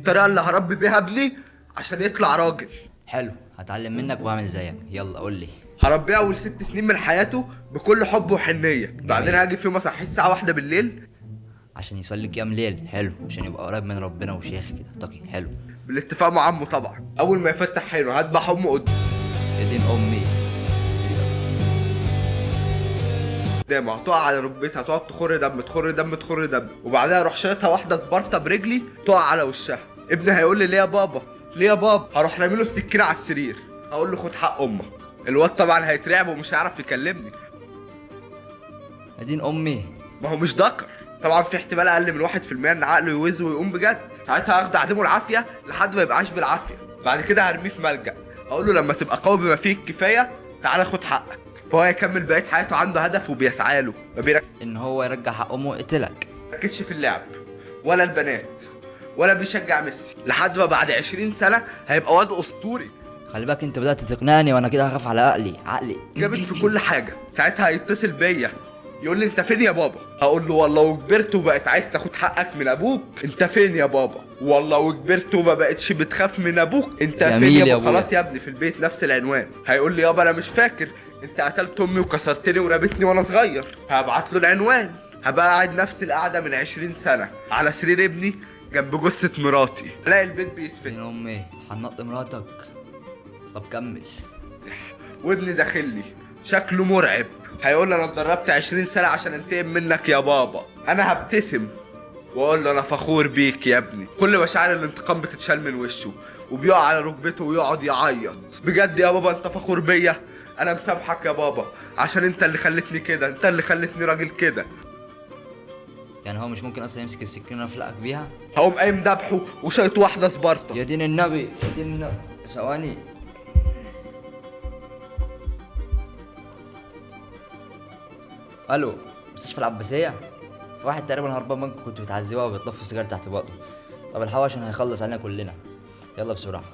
الطريقه اللي هربي بيها ابني عشان يطلع راجل. حلو، هتعلم منك وهعمل زيك. يلا قول لي. هربيه اول 6 سنين من حياته بكل حب وحنيه، بعدين هاجي في يوم اصحيه الساعه 1 بالليل عشان يصلي قيام ليل. حلو، عشان يبقى قريب من ربنا وشيخ كده تقي. حلو. بالاتفاق مع عمه طبعا. اول ما يفتح عينه هذبح امه يا دين امي. قدامه، هتقع على ركبتها، تقعد تخر دم تخر دم تخر دم، وبعدها اروح شايطها واحده سبارتا برجلي تقع على وشها. ابني هيقول لي ليه يا بابا ليه يا بابا، هروح رامي له السكينه على السرير، هقول له خد حق امك. الواد طبعا هيترعب ومش هيعرف يكلمني. يا دين امي. ما هو مش ذكر طبعا، في احتمال اقل من 1% ان عقله يوز ويقوم بجد. ساعتها هاخد اعدمه العافيه لحد ما يبقى عايش بالعافيه. بعد كده هرميه في ملجأ، اقول له لما تبقى قوي بما فيه الكفايه تعالى خد حقك. فهو يكمل بقيه حياته عنده هدف وبيسعى له، ما ان هو يرجع حق امه ويقتلك. بيركزش في اللعب ولا البنات ولا بيشجع ميسي، لحد ما بعد 20 سنه هيبقى واد اسطوري. خلي بالك، انت بدات تقنعني وانا كده هخاف على عقلي. جامد في كل حاجه. ساعتها هيتصل بيا يقول لي انت فين يا بابا، هقول له والله وكبرت وبقيت عايز تاخد حقك من ابوك. انت فين يا بابا، والله وكبرت وما بقتش بتخاف من ابوك. انت فين يا بابا، خلاص يا ابني في البيت نفس العنوان. هيقول لي يابا انا مش فاكر، انت قتلت امي وكسرتني ورميتني وانا صغير. هبعت له العنوان. هبقى قاعد نفس القعده من 20 سنه على سرير ابني جنب جثه مراتي، الاقي البيت بيتفتح. دين امي، حنطت مراتك. طب كمل. وابني داخل لي شكله مرعب، هيقول لي انا اتدربت 20 سنه عشان انتقم منك يا بابا. انا هبتسم واقول له انا فخور بيك يا ابني. كل مشاعر الانتقام بتتشال من وشه وبيقع على ركبته ويقعد يعيط. بجد يا بابا انت فخور بيا، انا مسامحك يا بابا عشان انت اللي خلتني كده، انت اللي خلتني راجل كده. يعني هو مش ممكن اصلا يمسك السكينه ويفلقك بيها؟ هقوم قايم دبحه وشايط واحده سبارتا. يا دين النبي، يا دين النبي. ثواني. الو، مستشفى العباسيه. في واحد تقريبا هربان منكم كنتوا بتعذبوه وبيطفوا سيجاره تحت بطنه. طب الحقوا عشان هيخلص علينا كلنا. يلا بسرعه.